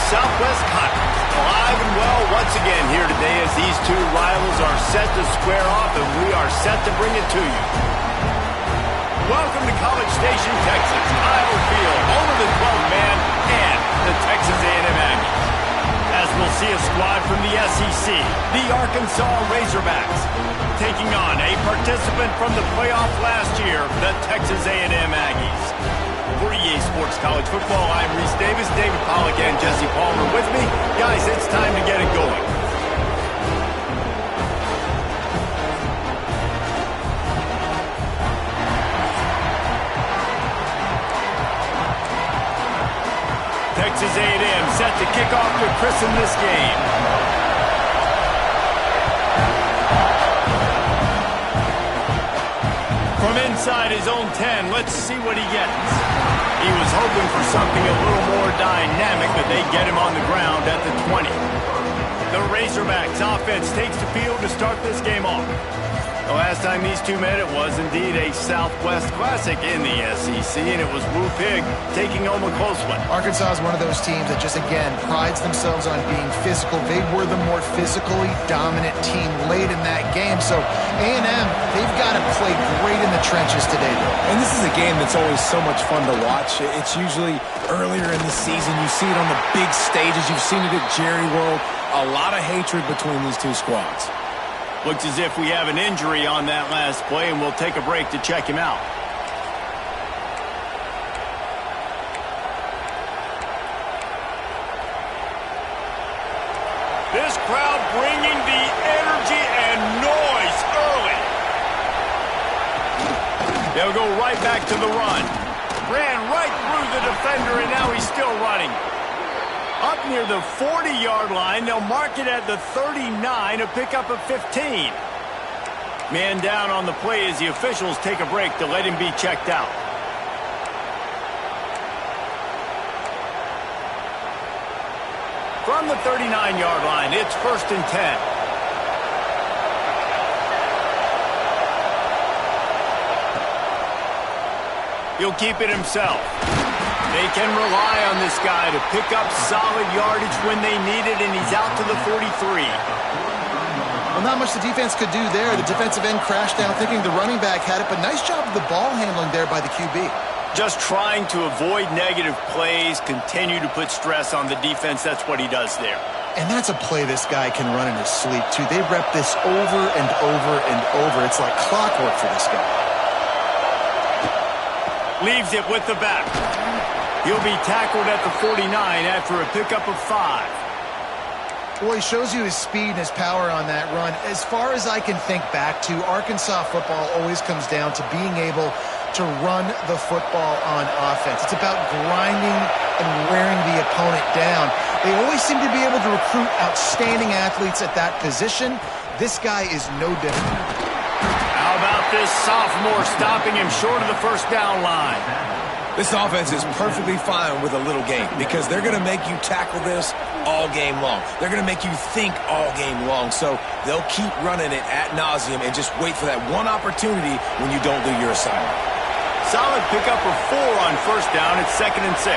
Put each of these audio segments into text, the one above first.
Southwest Conference, alive and well once again here today as these two rivals are set to square off, and we are set to bring it to you. Welcome to College Station, Texas, Iowa Field, home of the 12th man and the Texas A&M Aggies. As we'll see a squad from the SEC, the Arkansas Razorbacks, taking on a participant from the playoff last year, the Texas A&M Aggies. For EA Sports College Football, I'm Reese Davis, David Pollack, and Jesse Palmer with me. Guys, it's time to get it going. Texas A&M set to kick off to christen this game. From inside his own 10, let's see what he gets. He was hoping for something a little more dynamic, but they get him on the ground at the 20. The Razorbacks offense takes the field to start this game off. The last time these two met, it was indeed a Southwest Classic in the SEC, and it was Woo Pig taking home a close one. Arkansas is one of those teams that just, again, prides themselves on being physical. They were the more physically dominant team late in that game. So A&M, they've got to play great in the trenches today, though. And this is a game that's always so much fun to watch. It's usually earlier in the season. You see it on the big stages. You've seen it at Jerry World. A lot of hatred between these two squads. Looks as if we have an injury on that last play, and we'll take a break to check him out. This crowd bringing the energy and noise early. They'll go right back to the run. Ran right through the defender, and now he's still running. Up near the 40-yard line, they'll mark it at the 39, a pickup of 15. Man down on the play as the officials take a break to let him be checked out. From the 39-yard line, it's 1st and 10. He'll keep it himself. They can rely on this guy to pick up solid yardage when they need it, and he's out to the 43. Well, not much the defense could do there. The defensive end crashed down thinking the running back had it, but nice job of the ball handling there by the QB. Just trying to avoid negative plays, continue to put stress on the defense. That's what he does there. And that's a play this guy can run in his sleep, too. They rep this over and over and over. It's like clockwork for this guy. Leaves it with the back. He'll be tackled at the 49 after a pickup of 5. Well, he shows you his speed and his power on that run. As far as I can think back to, Arkansas football always comes down to being able to run the football on offense. It's about grinding and wearing the opponent down. They always seem to be able to recruit outstanding athletes at that position. This guy is no different. How about this sophomore stopping him short of the first down line? This offense is perfectly fine with a little game because they're going to make you tackle this all game long. They're going to make you think all game long. So they'll keep running it ad nauseum and just wait for that one opportunity when you don't do your assignment. Solid pickup of 4 on first down. It's 2nd and 6.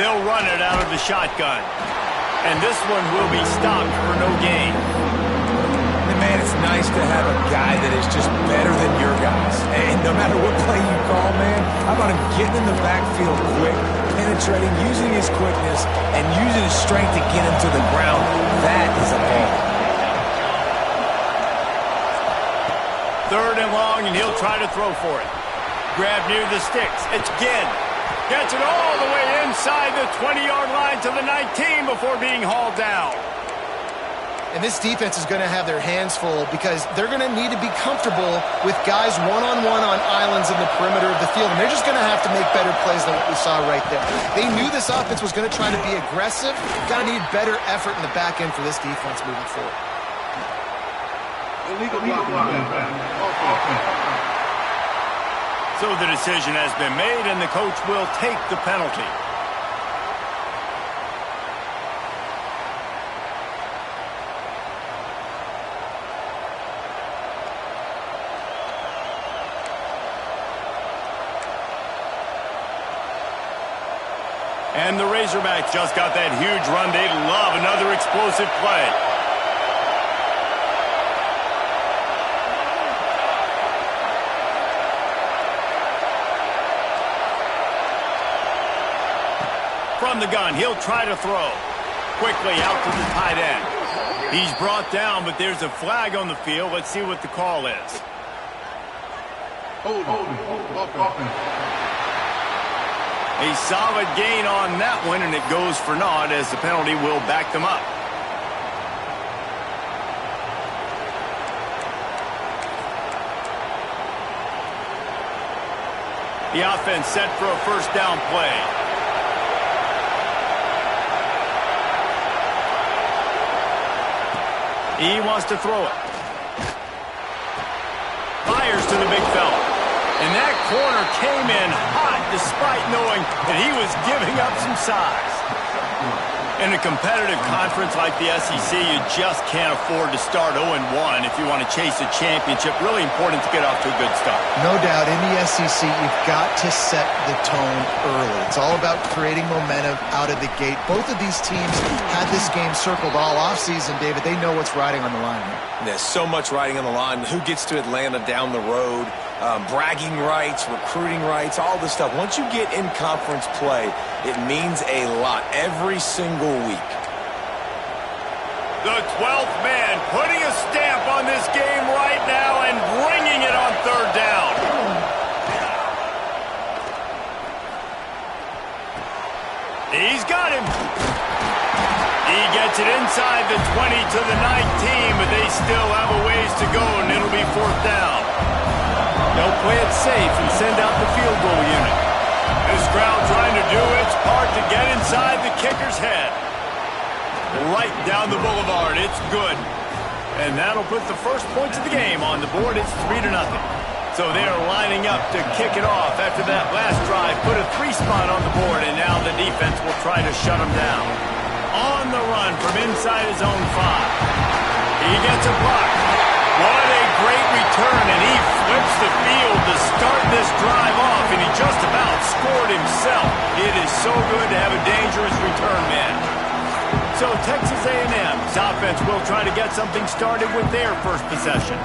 They'll run it out of the shotgun. And this one will be stopped for no gain. Man, it's nice to have a guy that is just better than your guys. And no matter what play you call, man, how about him getting in the backfield quick, penetrating, using his quickness, and using his strength to get him to the ground. That is a ball. 3rd and long, and he'll try to throw for it. Grab near the sticks. It's Ginn. Gets it all the way inside the 20-yard line to the 19 before being hauled down. And this defense is going to have their hands full because they're going to need to be comfortable with guys one-on-one on islands in the perimeter of the field. And they're just going to have to make better plays than what we saw right there. They knew this offense was going to try to be aggressive. Got to need better effort in the back end for this defense moving forward. So the decision has been made, and the coach will take the penalty. And the Razorbacks just got that huge run. They love another explosive play. From the gun, he'll try to throw. Quickly out to the tight end. He's brought down, but there's a flag on the field. Let's see what the call is. A solid gain on that one, and it goes for naught as the penalty will back them up. The offense set for a first down play. He wants to throw it. Fires to the big fella. And that corner came in hot despite knowing that he was giving up some size. In a competitive conference like the SEC, you just can't afford to start 0-1 if you want to chase a championship. Really important to get off to a good start. No doubt, in the SEC, you've got to set the tone early. It's all about creating momentum out of the gate. Both of these teams had this game circled all offseason, David. They know what's riding on the line here. There's so much riding on the line. Who gets to Atlanta down the road? Bragging rights, recruiting rights, all this stuff. Once you get in conference play, it means a lot every single week. The 12th man putting a stamp on this game right now and bringing it on third down. He's got him. He gets it inside the 20 to the 19, but they still have a ways to go, and it'll be fourth down. They'll play it safe and send out the field goal unit. This crowd trying to do its part to get inside the kicker's head. Right down the boulevard. It's good. And that'll put the first points of the game on the board. It's 3-0. So they are lining up to kick it off after that last drive. Put a 3 spot on the board, and now the defense will try to shut them down. On the run from inside his own 5. He gets a block. What a great return, and he flips the field to start this drive off, and he just about scored himself. It is so good to have a dangerous return man. So Texas A&M's offense will try to get something started with their first possession.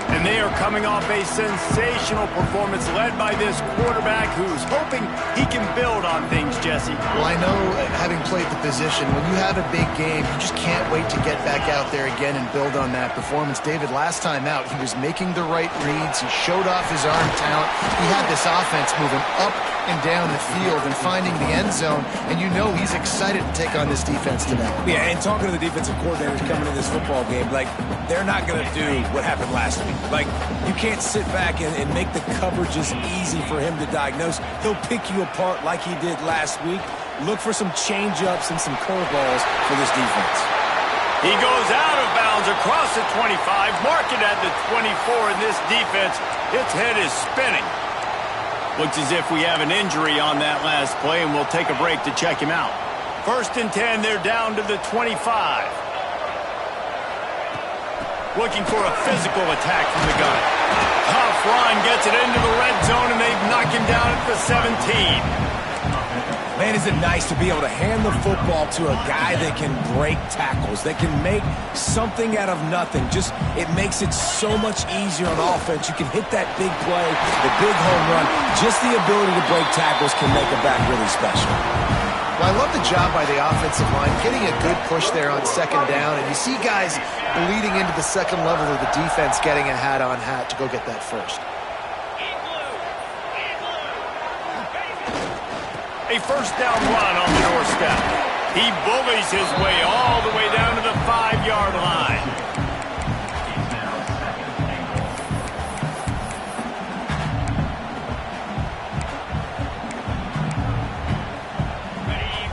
And they are coming off a sensational performance led by this quarterback who's hoping he can build on things, Jesse. Well, I know, having played the position, when you have a big game, you just can't wait to get back out there again and build on that performance. David, last time out, he was making the right reads. He showed off his arm talent. He had this offense moving up and down the field and finding the end zone, and you know he's excited to take on this defense today. Yeah, and talking to the defensive coordinators coming in this football game, like, they're not going to do what happened last week. Like, you can't sit back and make the coverages easy for him to diagnose. He'll pick you apart like he did last week. Look for some change-ups and some curveballs for this defense. He goes out of bounds across the 25, mark it at the 24, and this defense, its head is spinning. Looks as if we have an injury on that last play, and we'll take a break to check him out. 1st and 10, they're down to the 25. Looking for a physical attack from the gun. Tough run, gets it into the red zone, and they've knocked him down at the 17. Man, is it nice to be able to hand the football to a guy that can break tackles, that can make something out of nothing. Just, it makes it so much easier on offense. You can hit that big play, the big home run. Just the ability to break tackles can make a back really special. Well, I love the job by the offensive line, getting a good push there on 2nd down, and you see guys bleeding into the second level of the defense getting a hat-on-hat to go get that first. A first down run on the doorstep. He bullies his way all the way down to the 5-yard line.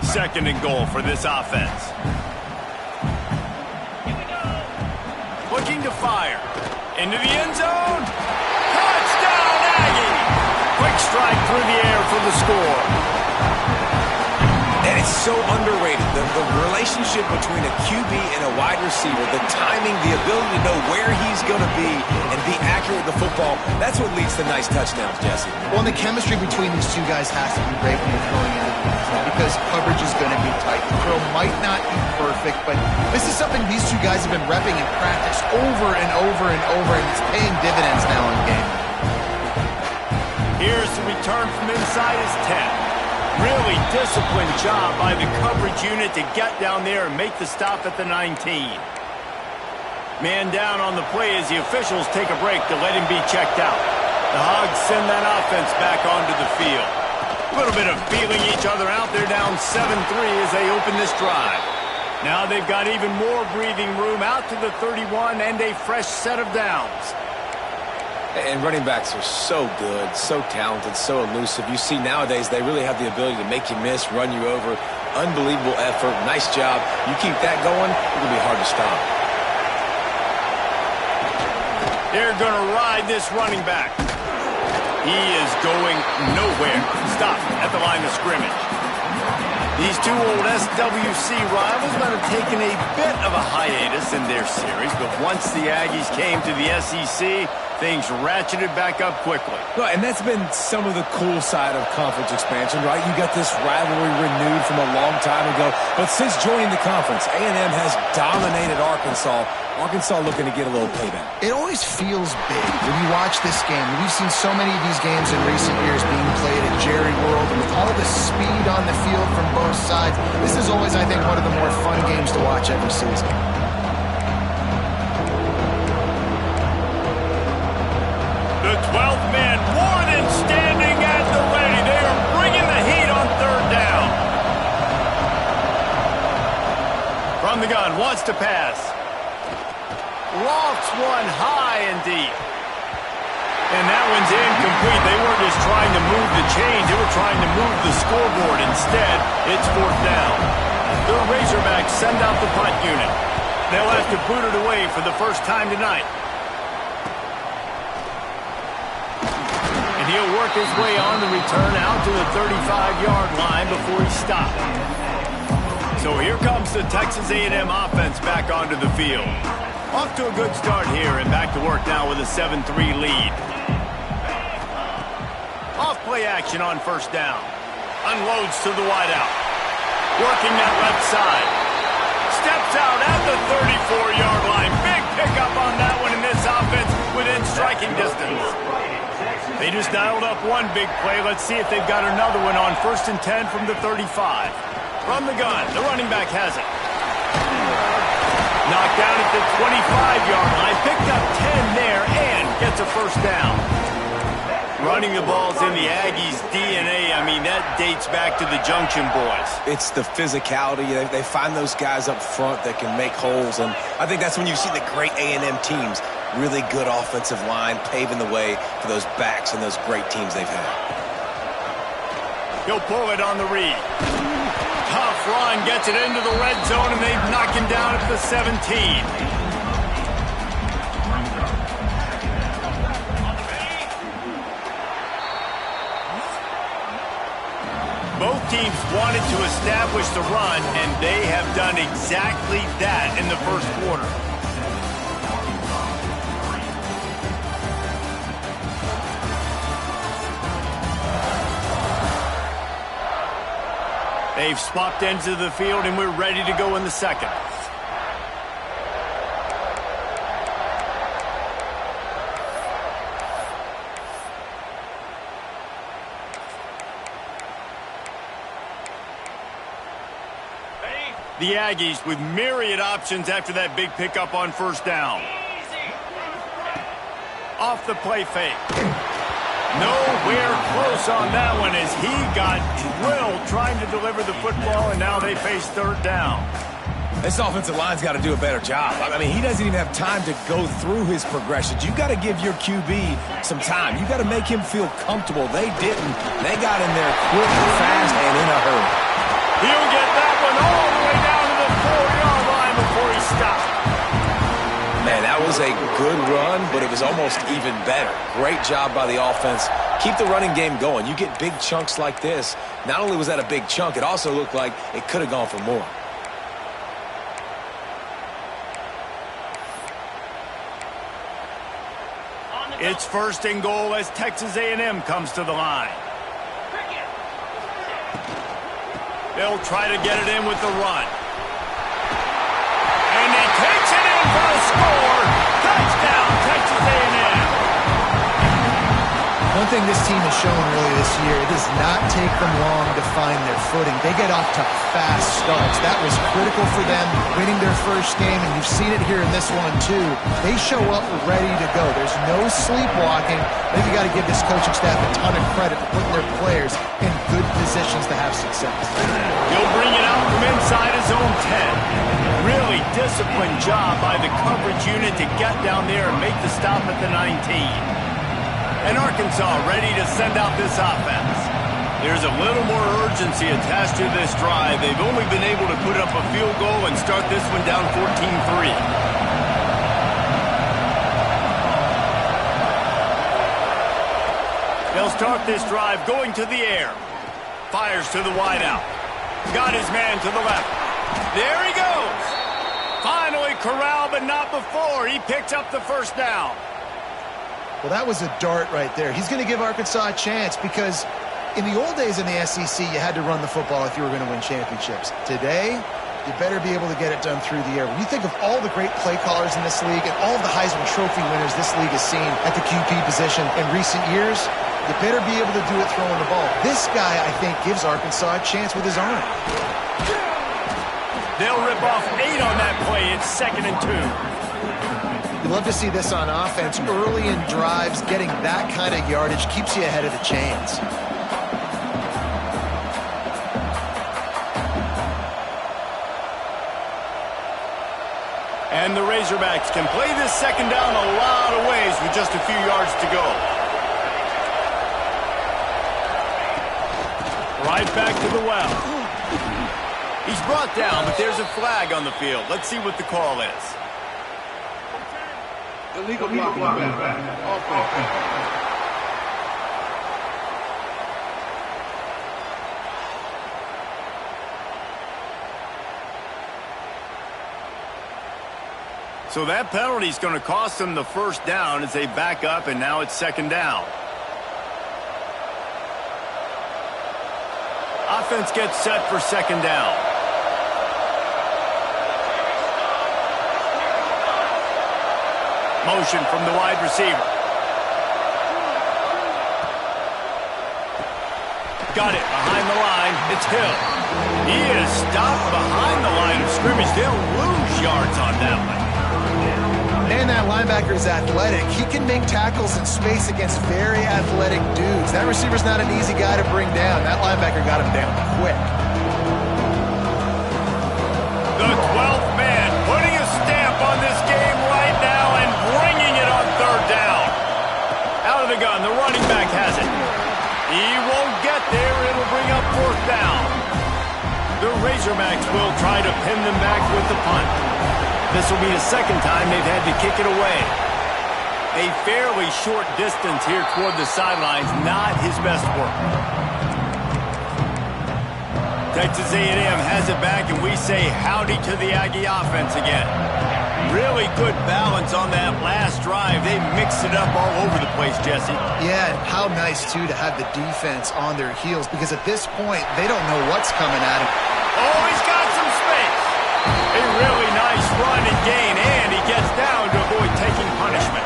Second and goal for this offense. Looking to fire. Into the end zone. Touchdown, Aggie! Quick strike through the air for the score. And it's so underrated. The relationship between a QB and a wide receiver, the timing, the ability to know where he's going to be and be accurate with the football, that's what leads to nice touchdowns, Jesse. Well, and the chemistry between these two guys has to be great when you're throwing into the end zone because coverage is going to be tight. The throw might not be perfect, but this is something these two guys have been repping in practice over and over and over, and it's paying dividends now in game. Here's the return from inside his 10. Really disciplined job by the coverage unit to get down there and make the stop at the 19. Man down on the play as the officials take a break to let him be checked out. The Hogs send that offense back onto the field. A little bit of feeling each other out. They're down 7-3 as they open this drive. Now they've got even more breathing room out to the 31 and a fresh set of downs. And running backs are so good, so talented, so elusive. You see nowadays they really have the ability to make you miss, run you over. Unbelievable effort. Nice job. You keep that going, it'll be hard to stop. They're going to ride this running back. He is going nowhere. Stop at the line of scrimmage. These two old SWC rivals might have taken a bit of a hiatus in their series, but once the Aggies came to the SEC, things ratcheted back up quickly. Well, and that's been some of the cool side of conference expansion, right? You got this rivalry renewed from a long time ago, but since joining the conference, A&M has dominated Arkansas. Arkansas looking to get a little payback. It always feels big when you watch this game. We've seen so many of these games in recent years being played at Jerry World, and with all the speed on the field from both sides, this is always, I think, one of the more fun games to watch every season. The 12th man more than standing at the ready. They are bringing the heat on third down. From the gun, wants to pass. Lofts one high and deep. And that one's incomplete. They weren't just trying to move the chains. They were trying to move the scoreboard. Instead, it's fourth down. The Razorbacks send out the punt unit. They'll have to boot it away for the first time tonight. And he'll work his way on the return out to the 35-yard line before he stopped. So here comes the Texas A&M offense back onto the field. Off to a good start here and back to work now with a 7-3 lead. Off play action on first down. Unloads to the wideout. Working that left side. Steps out at the 34-yard line. Big pickup on that one in this offense within striking distance. They just dialed up one big play. Let's see if they've got another one on 1st and 10 from the 35. From the gun, the running back has it. Knocked down at the 25-yard line. Picked up 10 there and gets a first down. Running the ball's in the Aggies' DNA. I mean, that dates back to the Junction Boys. It's the physicality. They find those guys up front that can make holes, and I think that's when you see the great A&M teams. Really good offensive line, paving the way for those backs and those great teams they've had. He'll pull it on the read. Tough run, gets it into the red zone, and they knock him down at the 17. Both teams wanted to establish the run, and they have done exactly that in the first quarter. They've swapped ends of the field, and we're ready to go in the second. The Aggies with myriad options after that big pickup on first down. Off the play fake. Nowhere close on that one as he got drilled trying to deliver the football, and now they face third down. This offensive line's got to do a better job. I mean, he doesn't even have time to go through his progressions. You got to give your QB some time. You got to make him feel comfortable. They didn't. They got in there quick, fast, and in a hurry. He'll get that one all the way down to the 4-yard line before he stopped. Man, that was a good run, but it was almost even better. Great job by the offense. Keep the running game going. You get big chunks like this. Not only was that a big chunk, it also looked like it could have gone for more. It's first and goal as Texas A&M comes to the line. They'll try to get it in with the run. And he takes it in for a score. Touchdown, Texas A&M. One thing this team has shown really this year, it does not take them long to find their footing. They get off to fast starts. That was critical for them winning their first game, and you've seen it here in this one too. They show up ready to go. There's no sleepwalking. I think you got to give this coaching staff a ton of credit for putting their players in good positions to have success. He'll bring it out from inside his own 10. Really disciplined job by the coverage unit to get down there and make the stop at the 19. And Arkansas ready to send out this offense. There's a little more urgency attached to this drive. They've only been able to put up a field goal and start this one down 14-3. They'll start this drive going to the air. Fires to the wideout. Got his man to the left. There he goes. Finally corralled, but not before. He picks up the first down. Well, that was a dart right there. He's going to give Arkansas a chance because in the old days in the SEC, you had to run the football if you were going to win championships. Today, you better be able to get it done through the air. When you think of all the great play callers in this league and all of the Heisman Trophy winners this league has seen at the QB position in recent years, you better be able to do it throwing the ball. This guy, I think, gives Arkansas a chance with his arm. They'll rip off 8 on that play. It's 2nd and 2. You love to see this on offense. Early in drives, getting that kind of yardage keeps you ahead of the chains. And the Razorbacks can play this second down a lot of ways with just a few yards to go. Right back to the well. He's brought down, but there's a flag on the field. Let's see what the call is. Illegal blocking. So that penalty is going to cost them the first down as they back up, and now it's 2nd down. Offense gets set for 2nd down. Motion from the wide receiver. Got it behind the line. It's Hill. He is stopped behind the line of scrimmage. They'll lose yards on that one. And that linebacker is athletic. He can make tackles in space against very athletic dudes. That receiver's not an easy guy to bring down. That linebacker got him down quick. The 12th man putting a stamp on this game right now and bringing it on 3rd down. Out of the gun, the running back has it. He won't get there. It'll bring up 4th down. The Razorbacks will try to pin them back with the punt. This will be the 2nd time they've had to kick it away. A fairly short distance here toward the sidelines, not his best work. Texas A&M has it back, and we say howdy to the Aggie offense again. Really good balance on that last drive. They mixed it up all over the place, Jesse. Yeah, and how nice, too, to have the defense on their heels, because at this point, they don't know what's coming at them. Oh, he's got some space. A really nice run and gain, and he gets down to avoid taking punishment.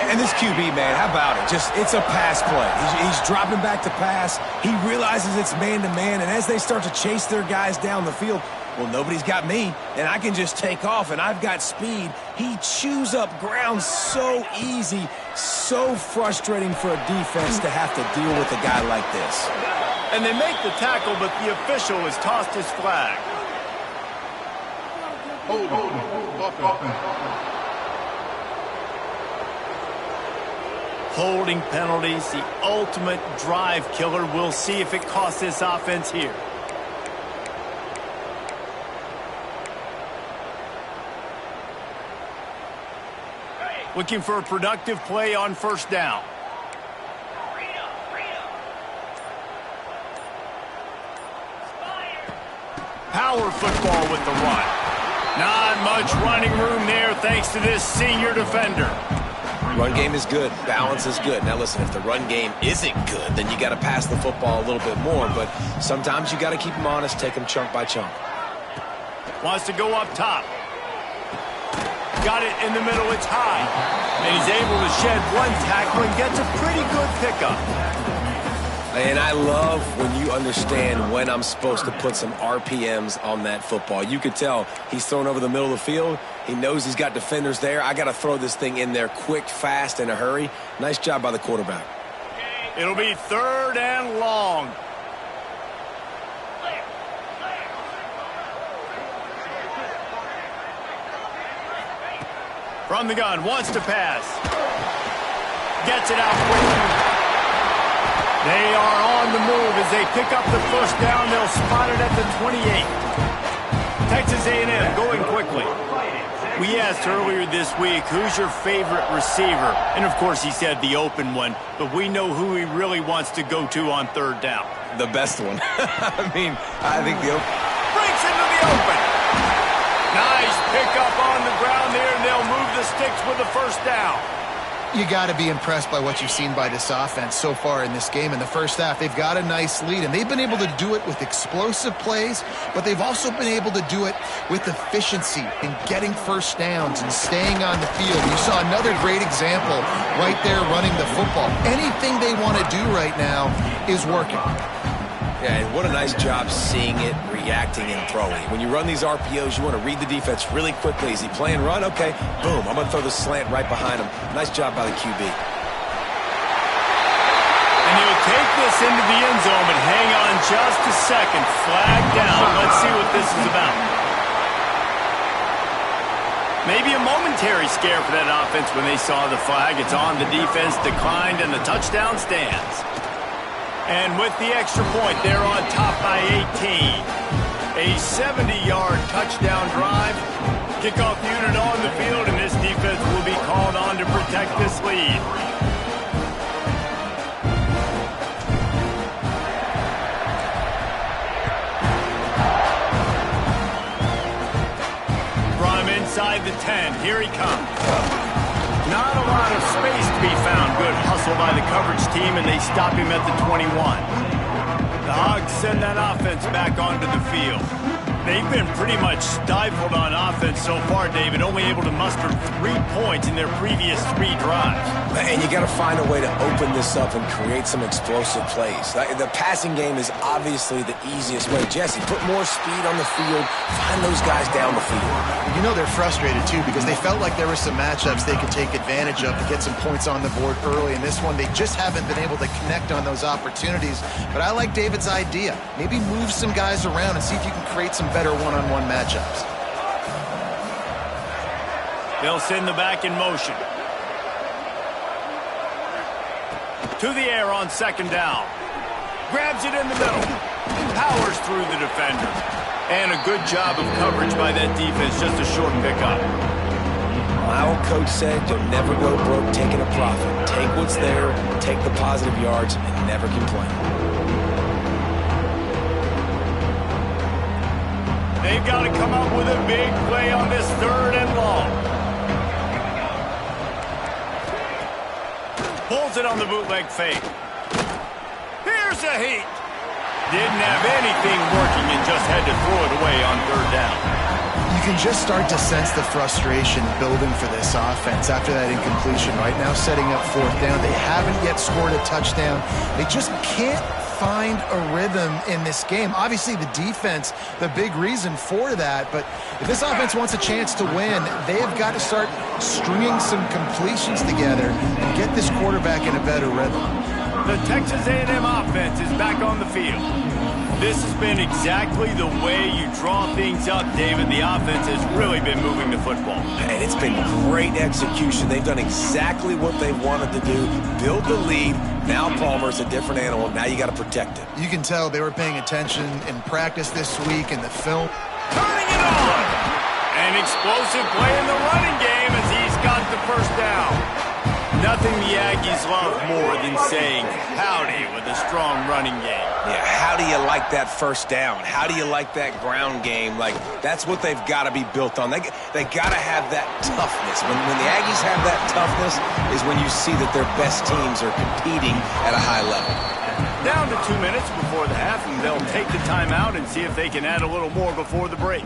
And this QB QB, man, how about it? It's a pass play. He's dropping back to pass. He realizes it's man-to-man, and as they start to chase their guys down the field, well, nobody's got me, and I can just take off, and I've got speed. He chews up ground so easy, so frustrating for a defense to have to deal with a guy like this. And they make the tackle, but the official has tossed his flag. Holding penalties, the ultimate drive killer. We'll see if it costs this offense here. Looking for a productive play on first down. Power football with the run. Not much running room there thanks to this senior defender. Run game is good. Balance is good. Now, listen, if the run game isn't good, then you got to pass the football a little bit more. But sometimes you got to keep them honest, take them chunk by chunk. Wants to go up top. Got it in the middle. It's high. And he's able to shed one tackle and gets a pretty good pickup. And I love when you understand when I'm supposed to put some RPMs on that football. You could tell he's thrown over the middle of the field. He knows he's got defenders there. I got to throw this thing in there quick, fast, in a hurry. Nice job by the quarterback. It'll be 3rd and long. From the gun, wants to pass. Gets it out quickly. They are on the move as they pick up the first down. They'll spot it at the 28. Texas A&M going quickly. We asked earlier this week, who's your favorite receiver? And, of course, he said the open one. But we know who he really wants to go to on 3rd down. The best one. I think the open. Breaks into the open. Nice pickup on the ground there, and they'll move the sticks with the first down. You got to be impressed by what you've seen by this offense so far in this game. In the first half, they've got a nice lead, and they've been able to do it with explosive plays, but they've also been able to do it with efficiency in getting first downs and staying on the field. You saw another great example right there running the football. Anything they want to do right now is working. Yeah, and what a nice job seeing it, reacting, and throwing. When you run these RPOs, you want to read the defense really quickly. Is he playing run? Okay, boom. I'm going to throw the slant right behind him. Nice job by the QB. And he'll take this into the end zone, but hang on just a second. Flag down. Let's see what this is about. Maybe a momentary scare for that offense when they saw the flag. It's on the defense, declined, and the touchdown stands. And with the extra point, they're on top by 18. A 70-yard touchdown drive. Kickoff unit on the field, and this defense will be called on to protect this lead. From inside the 10, here he comes. Not a lot of space to be found. Good hustle by the coverage team, and they stop him at the 21. The Hogs send that offense back onto the field. They've been pretty much stifled on offense so far, David, only able to muster 3 points in their previous 3 drives. And you got to find a way to open this up and create some explosive plays. The passing game is obviously the easiest way. Jesse, put more speed on the field. Find those guys down the field. You know they're frustrated, too, because they felt like there were some matchups they could take advantage of to get some points on the board early. In this one, they just haven't been able to connect on those opportunities. But I like David's idea. Maybe move some guys around and see if you can create some better one-on-one matchups. They'll send the back in motion. To the air on 2nd down. Grabs it in the middle. Powers through the defender. And a good job of coverage by that defense. Just a short pickup. My old coach said you'll never go broke taking a profit. Take what's there, take the positive yards, and never complain. They've got to come up with a big play on this 3rd and long. Pulls it on the bootleg fake. Here's a heat. Didn't have anything working and just had to throw it away on 3rd down. You can just start to sense the frustration building for this offense after that incompletion. Right now, setting up 4th down. They haven't yet scored a touchdown. They just can't find a rhythm in this game. Obviously, the defense, the big reason for that. But if this offense wants a chance to win, they have got to start stringing some completions together and get this quarterback in a better rhythm. The Texas A&M offense is back on the field. This has been exactly the way you draw things up, David. The offense has really been moving the football. And it's been great execution. They've done exactly what they wanted to do. Build the lead. Now Palmer's a different animal. Now you got to protect it. You can tell they were paying attention in practice this week in the film. Turning it on! An explosive play in the running game as he's got the first down. Nothing the Aggies love more than saying howdy with a strong running game. Yeah, how do you like that first down? How do you like that ground game? Like, that's what they've got to be built on. They got to have that toughness. When the Aggies have that toughness is when you see that their best teams are competing at a high level. Down to 2 minutes before the half, and they'll take the timeout and see if they can add a little more before the break.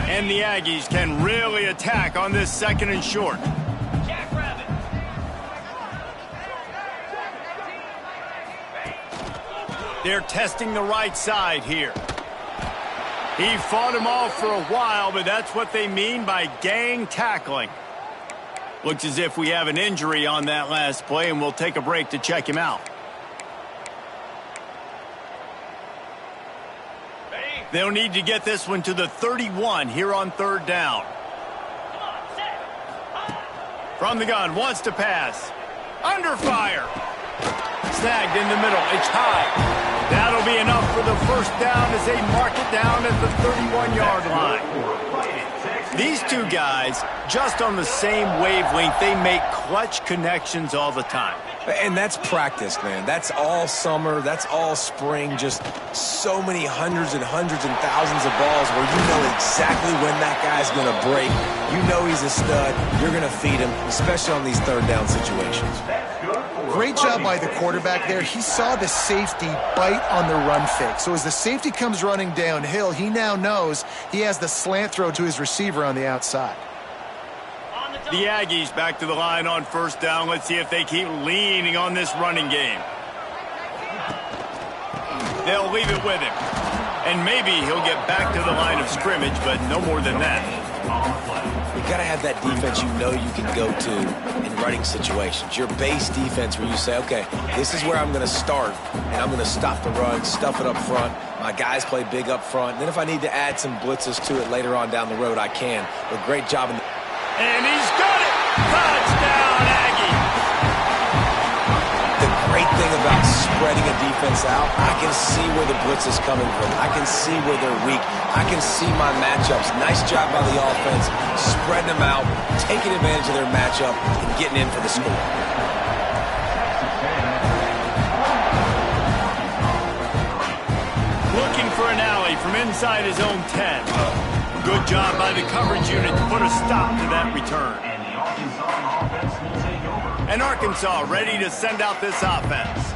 And the Aggies can really attack on this 2nd and short. They're testing the right side here. He fought him off for a while, but that's what they mean by gang tackling. Looks as if we have an injury on that last play, and we'll take a break to check him out. They'll need to get this one to the 31 here on 3rd down. From the gun, wants to pass. Under fire. Snagged in the middle. It's high. That'll be enough for the first down as they mark it down at the 31-yard line. These two guys, just on the same wavelength, they make clutch connections all the time. And that's practice, man. That's all summer. That's all spring. Just so many hundreds and thousands of balls where you know exactly when that guy's going to break. You know he's a stud. You're going to feed him, especially on these 3rd down situations. Great job by the quarterback there. He saw the safety bite on the run fake. So as the safety comes running downhill, he now knows he has the slant throw to his receiver on the outside. The Aggies back to the line on 1st down. Let's see if they keep leaning on this running game. They'll leave it with him. And maybe he'll get back to the line of scrimmage, but no more than that. You got to have that defense you know you can go to in running situations. Your base defense where you say, okay, this is where I'm going to start, and I'm going to stop the run, stuff it up front. My guys play big up front. And then if I need to add some blitzes to it later on down the road, I can. But great job in the... And he's got it! Touchdown, Aggie! The great thing about spreading a defense out, I can see where the blitz is coming from. I can see where they're weak. I can see my matchups. Nice job by the offense, spreading them out, taking advantage of their matchup, and getting in for the score. Looking for an alley from inside his own 10. Good job by the coverage unit to put a stop to that return. And Arkansas ready to send out this offense.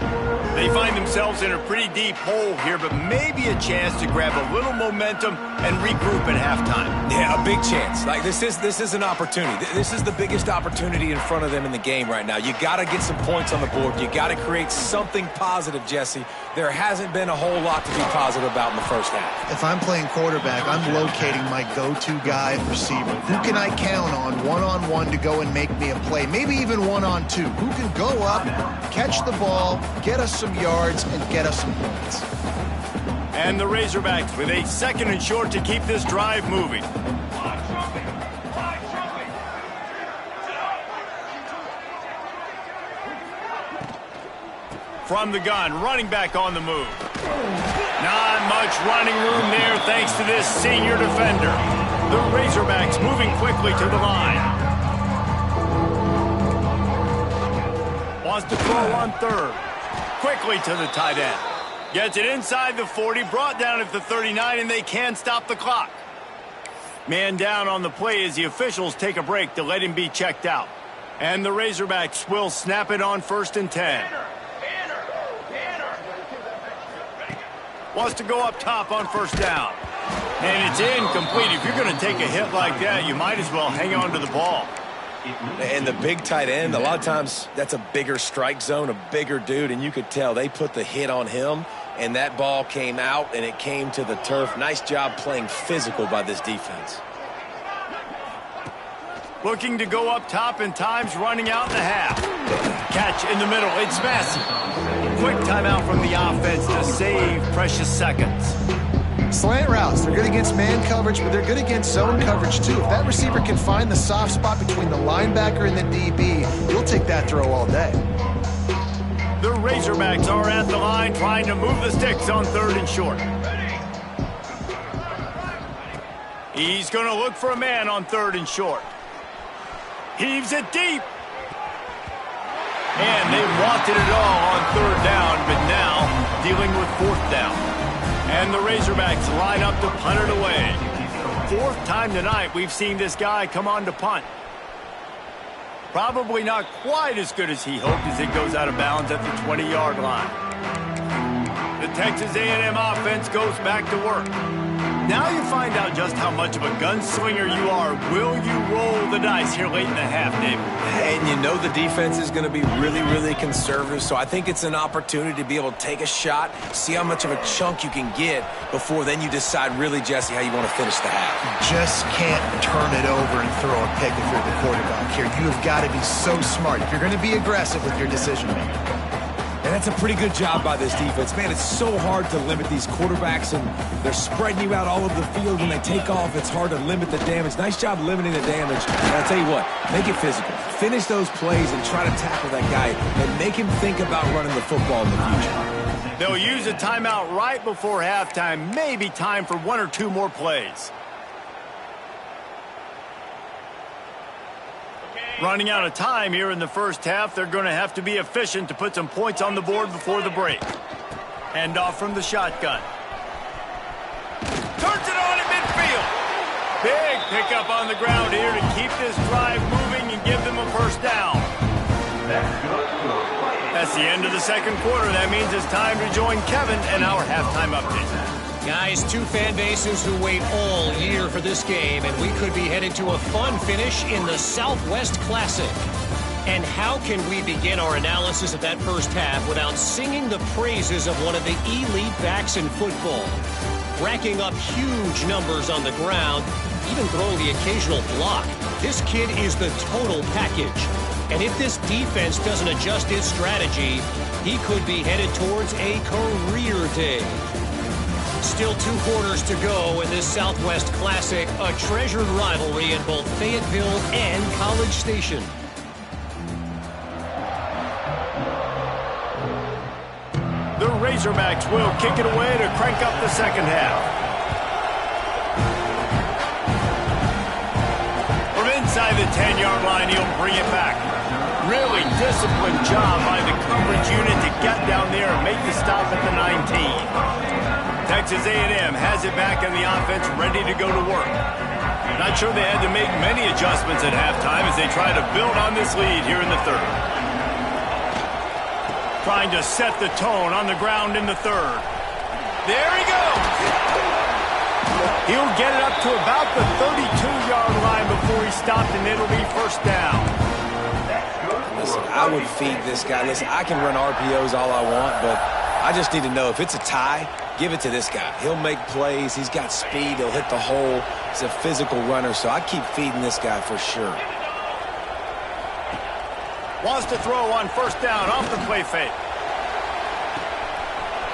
They find themselves in a pretty deep hole here, but maybe a chance to grab a little momentum and regroup at halftime. Yeah, a big chance. Like this is an opportunity. This is the biggest opportunity in front of them in the game right now. You got to get some points on the board. You got to create something positive, Jesse. There hasn't been a whole lot to be positive about in the first half. If I'm playing quarterback, I'm locating my go-to guy at receiver. Who can I count on one-on-one to go and make me a play? Maybe even one-on-two. Who can go up, catch the ball, get us some yards, and get us some points. And the Razorbacks with a 2nd and short to keep this drive moving. From the gun, running back on the move. Not much running room there thanks to this senior defender. The Razorbacks moving quickly to the line. Wants to throw on 3rd. Quickly to the tight end. Gets it inside the 40, brought down at the 39, and they can't stop the clock. Man down on the play as the officials take a break to let him be checked out. And the Razorbacks will snap it on 1st and 10. Wants to go up top on first down. And it's incomplete. If you're going to take a hit like that, you might as well hang on to the ball. And the big tight end, a lot of times that's a bigger strike zone, a bigger dude, and you could tell they put the hit on him, and that ball came out, and it came to the turf. Nice job playing physical by this defense. Looking to go up top, and time's running out in the half. Catch in the middle. It's Massey. Quick timeout from the offense to save precious seconds. Slant routes, they're good against man coverage, but they're good against zone coverage too. If that receiver can find the soft spot between the linebacker and the DB, you'll take that throw all day. The Razorbacks are at the line trying to move the sticks on 3rd and short. He's going to look for a man on 3rd and short. Heaves it deep. And they wanted it all on 3rd down, but now dealing with 4th down. And the Razorbacks line up to punt it away. 4th time tonight we've seen this guy come on to punt. Probably not quite as good as he hoped as it goes out of bounds at the 20-yard line. The Texas A&M offense goes back to work. Now you find out just how much of a gunslinger you are. Will you roll the dice here late in the half, David? And you know the defense is going to be really, really conservative, so I think it's an opportunity to be able to take a shot, see how much of a chunk you can get before then you decide really, Jesse, how you want to finish the half. You just can't turn it over and throw a pick if you're the quarterback here. You have got to be so smart if you're going to be aggressive with your decision-making. And that's a pretty good job by this defense. Man, it's so hard to limit these quarterbacks, and they're spreading you out all over the field. When they take off, it's hard to limit the damage. Nice job limiting the damage. And I'll tell you what, make it physical. Finish those plays and try to tackle that guy and make him think about running the football in the future. They'll use a timeout right before halftime. Maybe time for 1 or 2 more plays. Running out of time here in the first half. They're going to have to be efficient to put some points on the board before the break. Hand off from the shotgun. Turns it on at midfield. Big pickup on the ground here to keep this drive moving and give them a first down. That's the end of the second quarter. That means it's time to join Kevin and our halftime update. Guys, 2 fan bases who wait all year for this game, and we could be headed to a fun finish in the Southwest Classic. And how can we begin our analysis of that first half without singing the praises of one of the elite backs in football? Racking up huge numbers on the ground, even throwing the occasional block. This kid is the total package. And if this defense doesn't adjust its strategy, he could be headed towards a career day. Still 2 quarters to go in this Southwest Classic, a treasured rivalry in both Fayetteville and College Station. The Razorbacks will kick it away to crank up the second half. From inside the 10-yard line, he'll bring it back. Really disciplined job by the coverage unit to get down there and make the stop at the 19. Texas A&M has it back on the offense, ready to go to work. Not sure they had to make many adjustments at halftime as they try to build on this lead here in the third. Trying to set the tone on the ground in the third. There he goes. He'll get it up to about the 32-yard line before he stopped, and it'll be first down. Listen, I would feed this guy. Listen, I can run RPOs all I want, but I just need to know if it's a tie, give it to this guy. He'll make plays. He's got speed. He'll hit the hole. He's a physical runner, so I keep feeding this guy for sure. Wants to throw on first down off the play fake.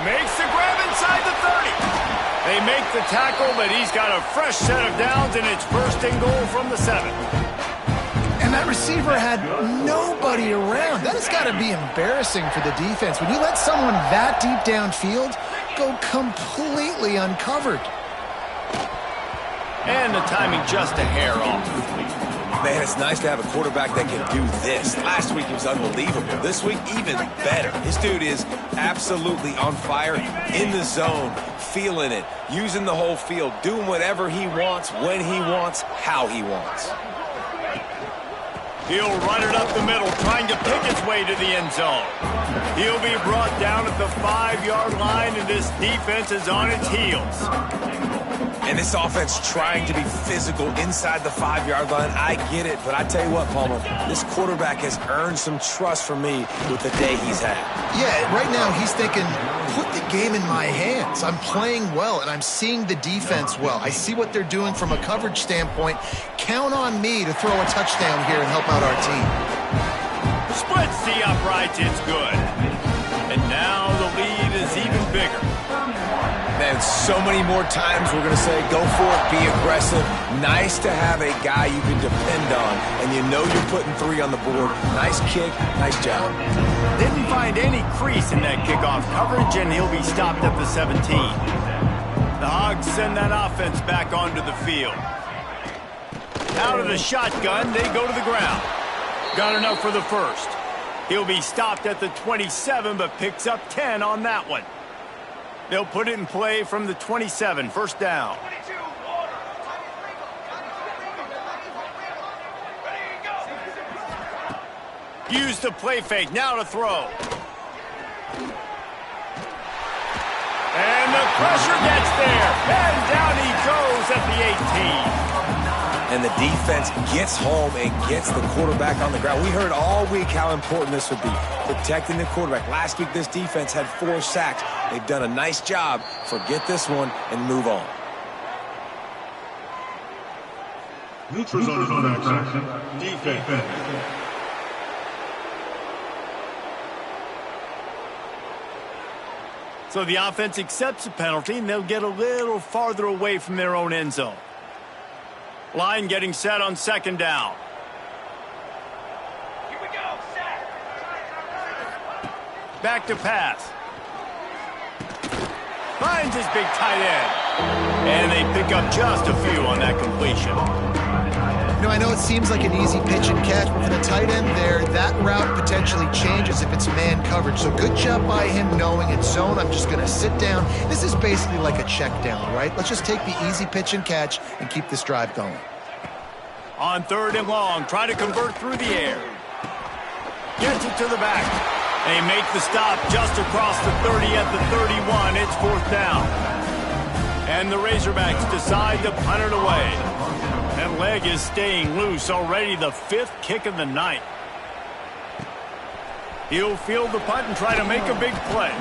Makes the grab inside the 30. They make the tackle, but he's got a fresh set of downs, and it's first and goal from the 7. And that receiver had nobody around. That has got to be embarrassing for the defense. When you let someone that deep downfield go completely uncovered. And the timing just a hair off. Man, it's nice to have a quarterback that can do this. Last week he was unbelievable. This week, even better. This dude is absolutely on fire, in the zone, feeling it, using the whole field, doing whatever he wants, when he wants, how he wants. He'll run it up the middle, trying to pick his way to the end zone. He'll be brought down at the 5-yard line, and this defense is on its heels. And this offense trying to be physical inside the 5-yard line. I get it, but I tell you what, Palmer, this quarterback has earned some trust from me with the day he's had. Yeah, right now he's thinking, put the game in my hands. I'm playing well, and I'm seeing the defense well. I see what they're doing from a coverage standpoint. Count on me to throw a touchdown here and help out our team. Splits the uprights, it's good. And now the lead is even bigger. Man, so many more times we're going to say, go for it, be aggressive. Nice to have a guy you can depend on, and you know you're putting 3 on the board. Nice kick, nice job. Didn't find any crease in that kickoff coverage, and he'll be stopped at the 17. The Hogs send that offense back onto the field. Out of the shotgun, they go to the ground. Got enough for the first. He'll be stopped at the 27, but picks up 10 on that one. They'll put it in play from the 27, first down. Use the play fake, now to throw. And the pressure gets there, and down he goes at the 18. And the defense gets home and gets the quarterback on the ground. We heard all week how important this would be, protecting the quarterback. Last week, this defense had 4 sacks. They've done a nice job. Forget this one and move on. Neutral zone action. Defense. So the offense accepts the penalty, and they'll get a little farther away from their own end zone. Line getting set on second down. Here we go, set. Back to pass. Finds his big tight end. And they pick up just a few on that completion. You know, I know it seems like an easy pitch and catch, but for the tight end there, that route potentially changes if it's man coverage. So good job by him knowing it's zone. I'm just going to sit down. This is basically like a check down, right? Let's just take the easy pitch and catch and keep this drive going. On third and long, try to convert through the air. Gets it to the back. They make the stop just across the 30 at the 31. It's fourth down. And the Razorbacks decide to punt it away. That leg is staying loose, already the 5th kick of the night. He'll field the punt and try to make a big play.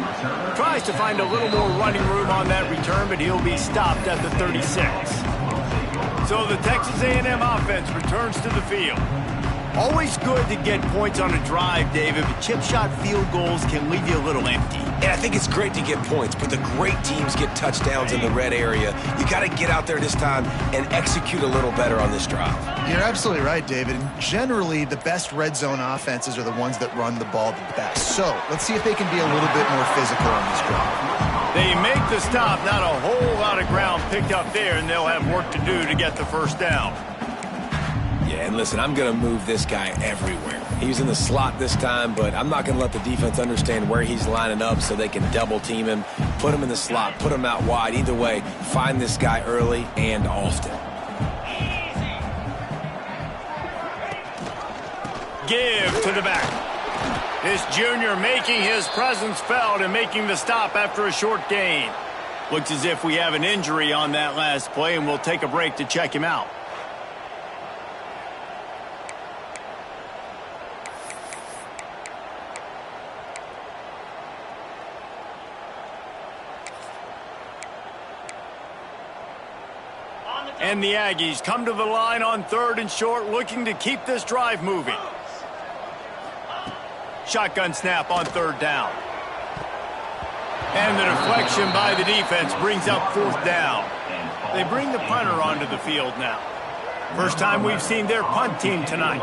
Tries to find a little more running room on that return, but he'll be stopped at the 36. So the Texas A&M offense returns to the field. Always good to get points on a drive, David, but chip shot field goals can leave you a little empty. And I think it's great to get points, but the great teams get touchdowns in the red area. You got to get out there this time and execute a little better on this drive. You're absolutely right, David. And generally, the best red zone offenses are the ones that run the ball the best. So let's see if they can be a little bit more physical on this drive. They make the stop, not a whole lot of ground picked up there, and they'll have work to do to get the first down. Yeah, and listen, I'm going to move this guy everywhere. He's in the slot this time, but I'm not going to let the defense understand where he's lining up so they can double team him, put him in the slot, put him out wide. Either way, find this guy early and often. Give to the back. This junior making his presence felt and making the stop after a short gain. Looks as if we have an injury on that last play, and we'll take a break to check him out. And the Aggies come to the line on third and short, looking to keep this drive moving. Shotgun snap on third down. And the deflection by the defense brings up fourth down. They bring the punter onto the field now. First time we've seen their punt team tonight.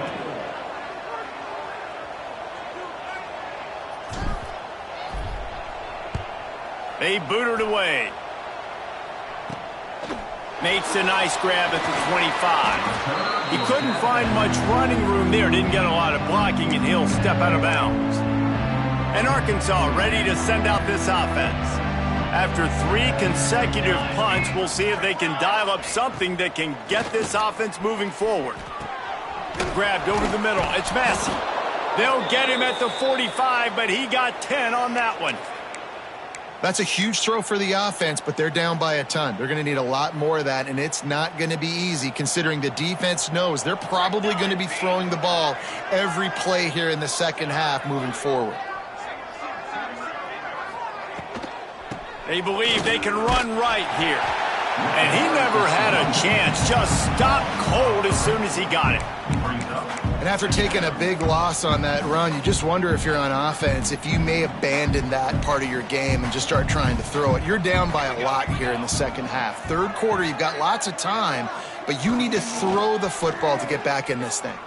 They boot it away. Makes a nice grab at the 25. He couldn't find much running room there. Didn't get a lot of blocking, and he'll step out of bounds. And Arkansas ready to send out this offense. After 3 consecutive punts, we'll see if they can dial up something that can get this offense moving forward. Grabbed over the middle. It's Massey. They'll get him at the 45, but he got 10 on that one. That's a huge throw for the offense, but they're down by a ton. They're going to need a lot more of that, and it's not going to be easy considering the defense knows they're probably going to be throwing the ball every play here in the second half moving forward. They believe they can run right here. And he never had a chance. Just stopped cold as soon as he got it. And after taking a big loss on that run, you just wonder if you're on offense, if you may abandon that part of your game and just start trying to throw it. You're down by a lot here in the second half. Third quarter, you've got lots of time, but you need to throw the football to get back in this thing.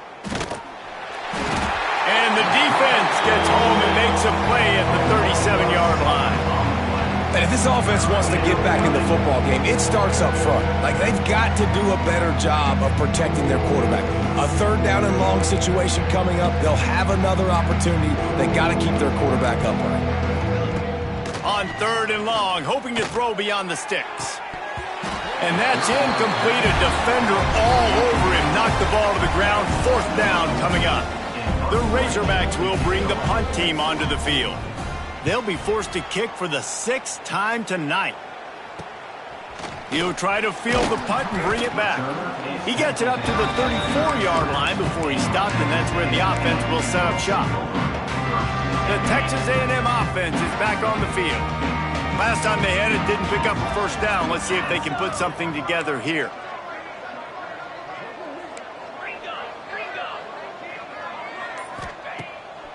And the defense gets home and makes a play at the 37-yard line. And if this offense wants to get back in the football game, it starts up front. Like, they've got to do a better job of protecting their quarterback. A third down and long situation coming up, they'll have another opportunity. They got to keep their quarterback upright. On third and long, hoping to throw beyond the sticks. And that's incomplete. A defender all over him. Knocked the ball to the ground. Fourth down coming up. The Razorbacks will bring the punt team onto the field. They'll be forced to kick for the 6th time tonight. He'll try to field the punt and bring it back. He gets it up to the 34-yard line before he stopped, and that's where the offense will set up shop. The Texas A&M offense is back on the field. Last time they had it, didn't pick up a first down. Let's see if they can put something together here.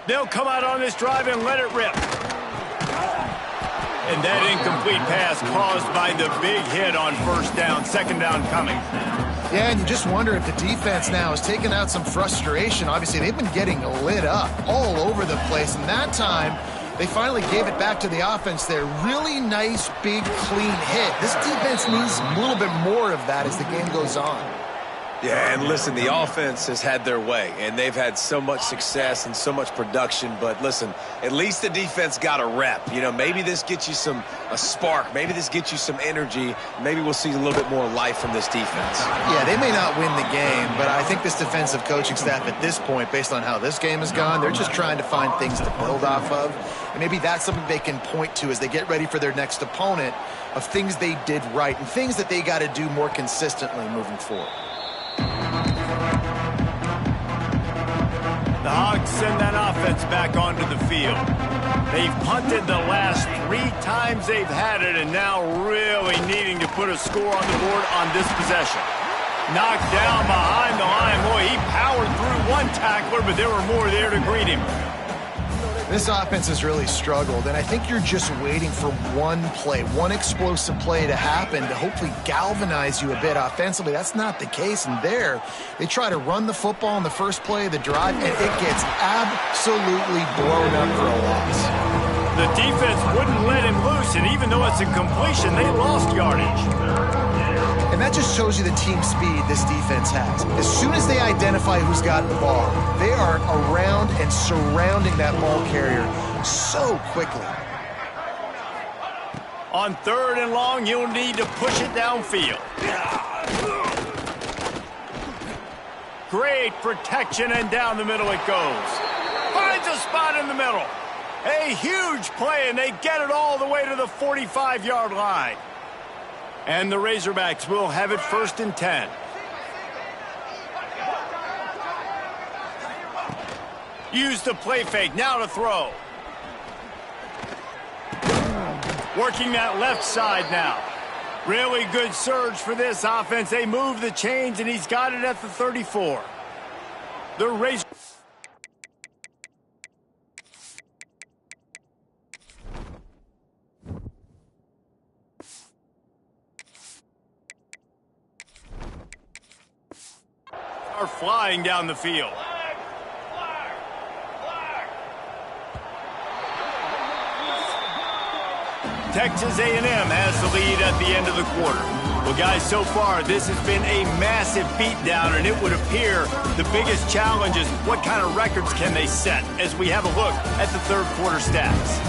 They'll come out on this drive and let it rip. And that incomplete pass caused by the big hit on first down. Second down coming. Yeah, and you just wonder if the defense now is taking out some frustration. Obviously, they've been getting lit up all over the place. And that time, they finally gave it back to the offense there. Really nice, big, clean hit. This defense needs a little bit more of that as the game goes on. Yeah, and listen, the offense has had their way, and they've had so much success and so much production. But listen, at least the defense got a rep. You know, maybe this gets you a spark. Maybe this gets you some energy. Maybe we'll see a little bit more life from this defense. Yeah, they may not win the game, but I think this defensive coaching staff at this point, based on how this game has gone, they're just trying to find things to build off of. And maybe that's something they can point to as they get ready for their next opponent of things they did right and things that they got to do more consistently moving forward. The Hogs send that offense back onto the field. They've punted the last 3 times they've had it, and now really needing to put a score on the board on this possession. Knocked down behind the line. Boy, he powered through one tackler, but there were more there to greet him. This offense has really struggled, and I think you're just waiting for one play, one explosive play to happen to hopefully galvanize you a bit offensively. That's not the case, and there, they try to run the football in the first play of the drive, and it gets absolutely blown up for a loss. The defense wouldn't let him loose, and even though it's a completion, they lost yardage. And that just shows you the team speed this defense has. As soon as they identify who's got the ball, they are around and surrounding that ball carrier so quickly. On third and long, you'll need to push it downfield. Great protection, and down the middle it goes. Finds a spot in the middle. A huge play, and they get it all the way to the 45-yard line. And the Razorbacks will have it 1st and 10. Use the play fake, now to throw. Working that left side now. Really good surge for this offense. They move the chains, and he's got it at the 34. The Razorbacks are flying down the field. Texas A&M has the lead at the end of the quarter. Well, guys, so far, this has been a massive beatdown, and it would appear the biggest challenge is what kind of records can they set as we have a look at the third quarter stats.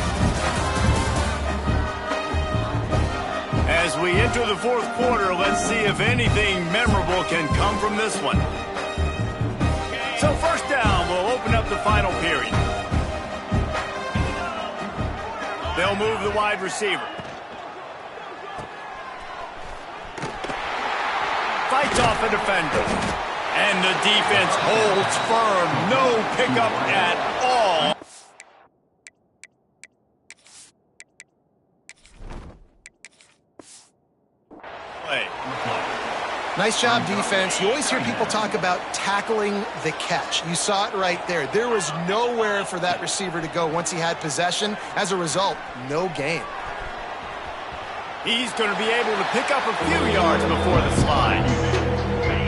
As we enter the fourth quarter, let's see if anything memorable can come from this one. So first down will open up the final period. They'll move the wide receiver. Fights off a defender. And the defense holds firm. No pickup at all. Nice job, defense. You always hear people talk about tackling the catch. You saw it right there. There was nowhere for that receiver to go once he had possession. As a result, no gain. He's going to be able to pick up a few yards before the slide.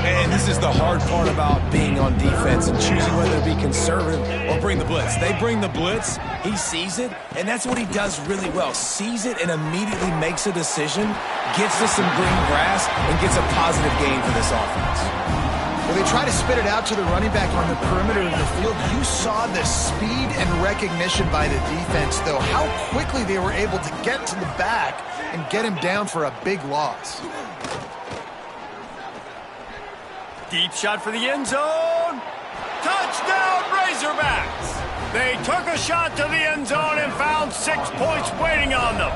And this is the hard part about being on defense and choosing whether to be conservative or bring the blitz. They bring the blitz, he sees it, and that's what he does really well. Sees it and immediately makes a decision, gets to some green grass, and gets a positive gain for this offense. Well, they try to spit it out to the running back on the perimeter of the field. You saw the speed and recognition by the defense, though. How quickly they were able to get to the back and get him down for a big loss. Deep shot for the end zone. Touchdown, Razorbacks. They took a shot to the end zone and found 6 points waiting on them.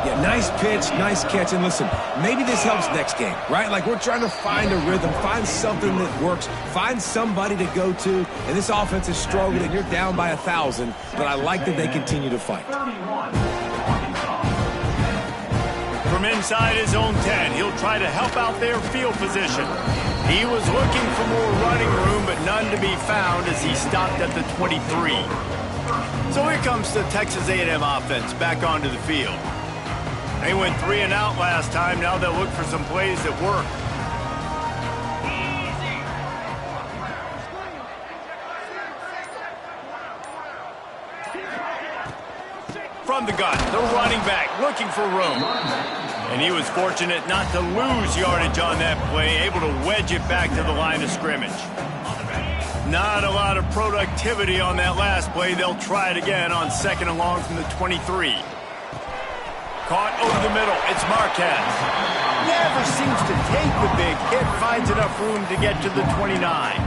Yeah, nice pitch, nice catch. And listen, maybe this helps next game, right? Like, we're trying to find a rhythm, find something that works, find somebody to go to. And this offense is struggling, and you're down by 1,000. But I like that they continue to fight. From inside his own 10, he'll try to help out their field position. He was looking for more running room, but none to be found as he stopped at the 23. So here comes the Texas A&M offense back onto the field. They went 3 and out last time. Now they'll look for some plays that work. From the gun, the running back looking for room. And he was fortunate not to lose yardage on that play, able to wedge it back to the line of scrimmage. Not a lot of productivity on that last play. They'll try it again on 2nd and long from the 23. Caught over the middle. It's Marquez. Never seems to take the big hit. Finds enough room to get to the 29.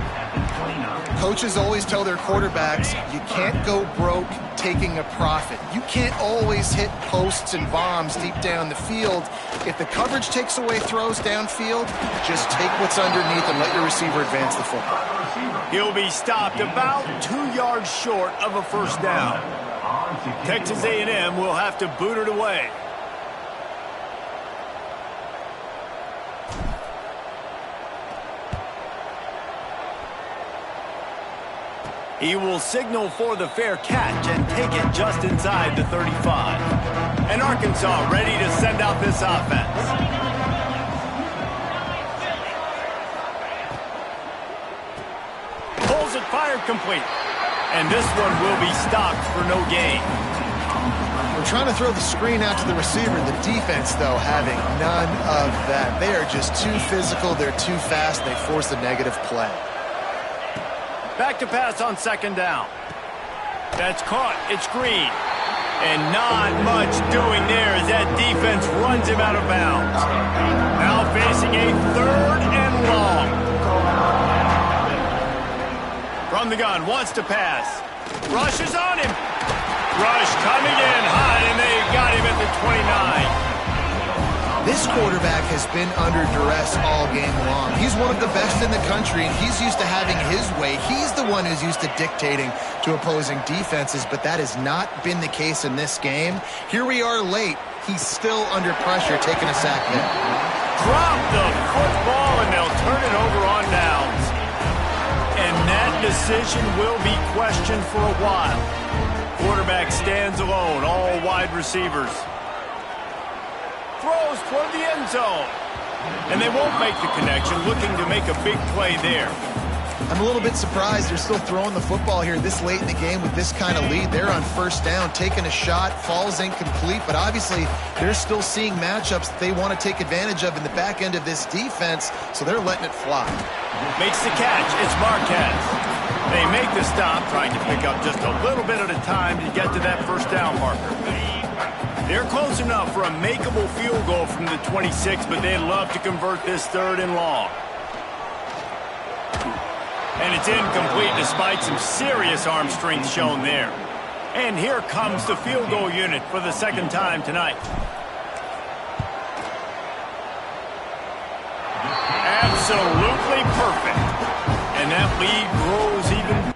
Coaches always tell their quarterbacks, you can't go broke taking a profit. You can't always hit posts and bombs deep down the field. If the coverage takes away throws downfield, just take what's underneath and let your receiver advance the football. He'll be stopped about 2 yards short of a first down. Texas A&M will have to boot it away. He will signal for the fair catch and take it just inside the 35. And Arkansas ready to send out this offense. Pulls it, fired complete. And this one will be stopped for no gain. We're trying to throw the screen out to the receiver. The defense, though, having none of that. They are just too physical. They're too fast. They force a negative play. Back to pass on 2nd down. That's caught. It's Green. And not much doing there as that defense runs him out of bounds. Now facing a 3rd and long. From the gun, wants to pass. Rush is on him. Rush coming in high, and they got him at the 29. This quarterback has been under duress all game long. He's one of the best in the country, and he's used to having his way. He's the one who's used to dictating to opposing defenses, but that has not been the case in this game. Here we are late. He's still under pressure, taking a sack hit. Drop the football, and they'll turn it over on downs. And that decision will be questioned for a while. Quarterback stands alone, all wide receivers. Throws toward the end zone. And they won't make the connection, looking to make a big play there. I'm a little bit surprised they're still throwing the football here this late in the game with this kind of lead. They're on 1st down, taking a shot, falls incomplete, but obviously they're still seeing matchups that they want to take advantage of in the back end of this defense, so they're letting it fly. Makes the catch. It's Marquez. They make the stop, trying to pick up just a little bit at a time to get to that 1st down marker. They're close enough for a makeable field goal from the 26, but they'd love to convert this 3rd and long. And it's incomplete despite some serious arm strength shown there. And here comes the field goal unit for the second time tonight. Absolutely perfect. And that lead grows even.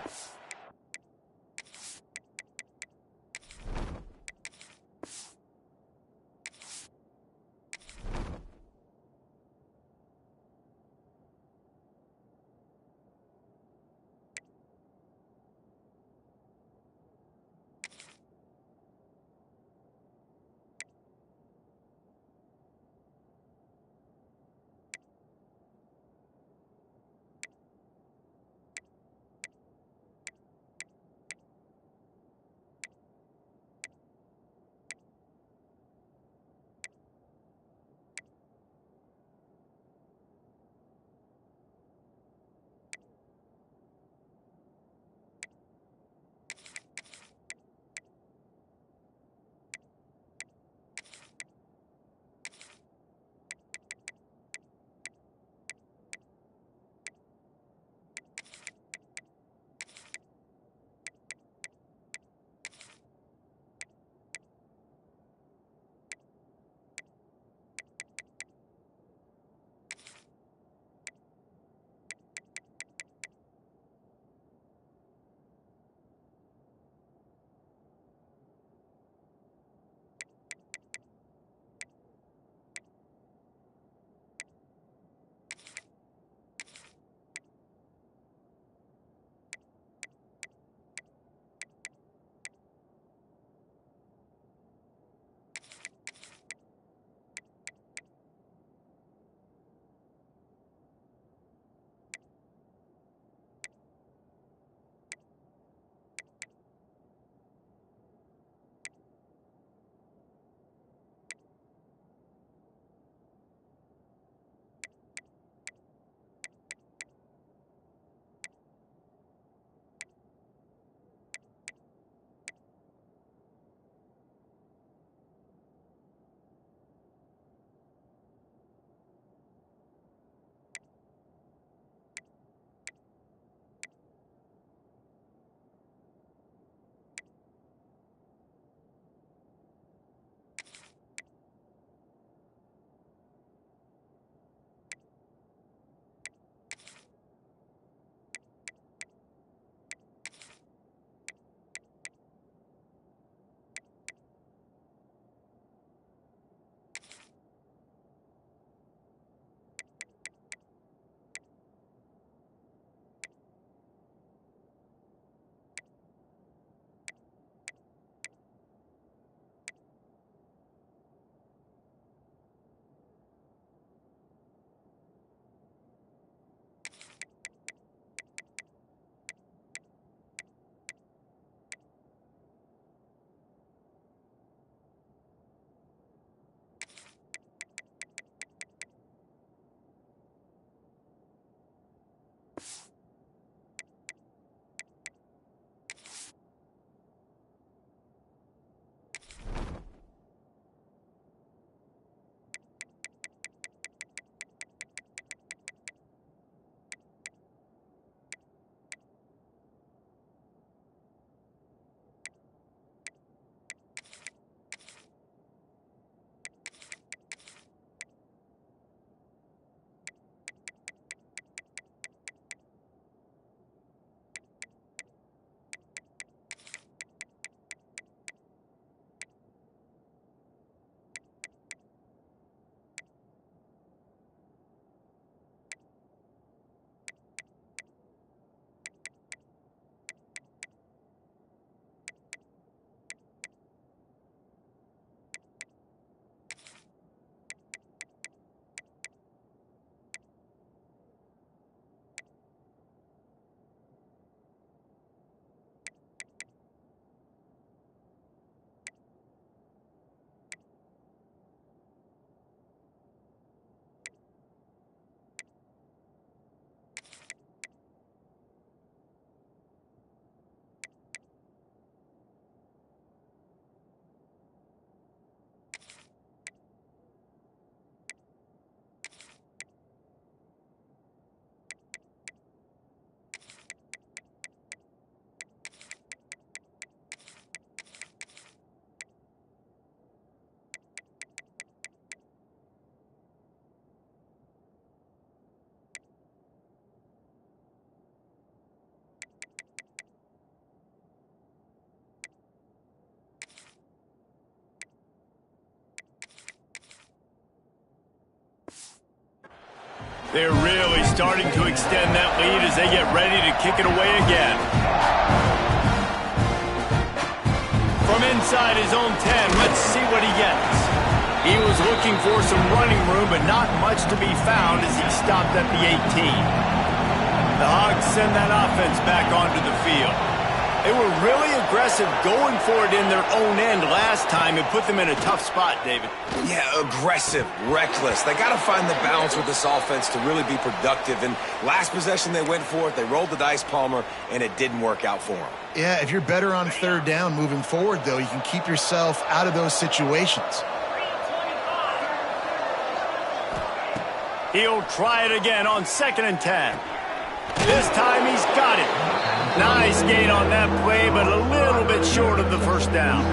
They're really starting to extend that lead as they get ready to kick it away again. From inside his own 10, let's see what he gets. He was looking for some running room, but not much to be found as he stopped at the 18. The Hogs send that offense back onto the field. They were really aggressive going for it in their own end last time and put them in a tough spot, David. Yeah, aggressive, reckless. They got to find the balance with this offense to really be productive. And last possession they went for it, they rolled the dice, Palmer, and it didn't work out for them. Yeah, if you're better on third down moving forward, though, you can keep yourself out of those situations. He'll try it again on 2nd and 10. This time he's got it. Nice gain on that play, but a little bit short of the first down.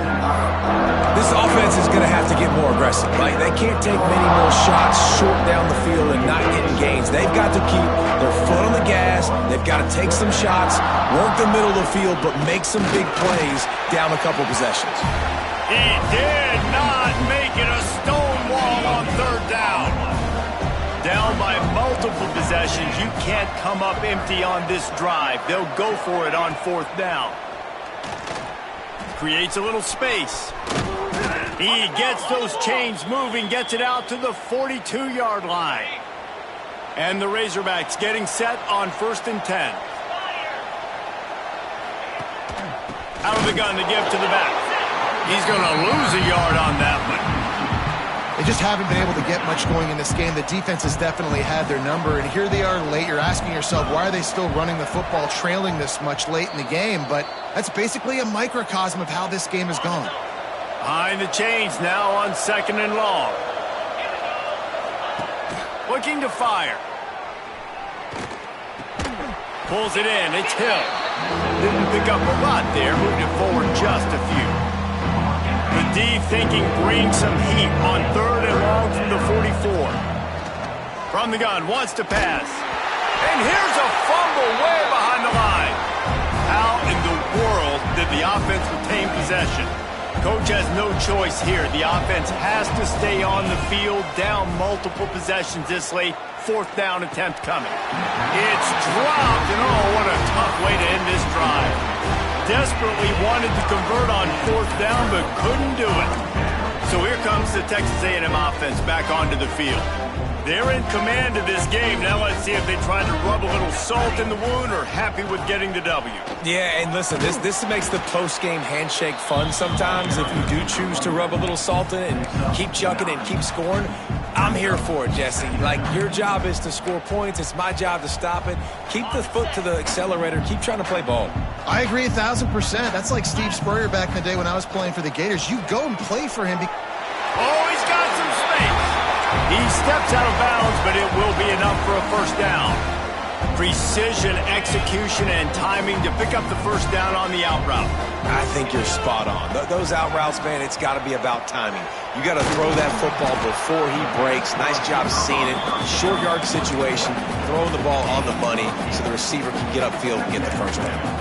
This offense is going to have to get more aggressive. Like, they can't take many more shots short down the field and not getting gains. They've got to keep their foot on the gas. They've got to take some shots, work the middle of the field, but make some big plays down a couple possessions. He did not make it a stonewall on 3rd down. Down by multiple possessions, you can't come up empty on this drive. They'll go for it on 4th down. Creates a little space. He gets those chains moving, gets it out to the 42-yard line. And the Razorbacks getting set on 1st and 10. Out of the gun to give to the back. He's going to lose a yard on that one. They just haven't been able to get much going in this game. The defense has definitely had their number, and here they are late. You're asking yourself, why are they still running the football, trailing this much late in the game? But that's basically a microcosm of how this game has gone. Behind the chains now on 2nd and long. Looking to fire. Pulls it in. It's Hill. Didn't pick up a lot there. Moved it forward just a few. The D thinking bring some heat on 3rd and long from the 44. From the gun, wants to pass. And here's a fumble way behind the line. How in the world did the offense retain possession? Coach has no choice here. The offense has to stay on the field, down multiple possessions this late. 4th down attempt coming. It's dropped, and oh, what a tough way to end this drive. Desperately wanted to convert on 4th down, but couldn't do it. So here comes the Texas A&M offense back onto the field. They're in command of this game. Now let's see if they try to rub a little salt in the wound or happy with getting the W. Yeah, and listen, this makes the post-game handshake fun sometimes. If you do choose to rub a little salt in it and keep chucking and keep scoring, I'm here for it, Jesse. Like, your job is to score points. It's my job to stop it. Keep the foot to the accelerator. Keep trying to play ball. I agree 1,000%. That's like Steve Spurrier back in the day when I was playing for the Gators. You go and play for him. Oh, he's got some space. He steps out of bounds, but it will be enough for a 1st down. Precision, execution, and timing to pick up the 1st down on the out route. I think you're spot on. Those out routes, man, it's got to be about timing. You got to throw that football before he breaks. Nice job seeing it. Short yard situation, throwing the ball on the money so the receiver can get upfield and get the 1st down.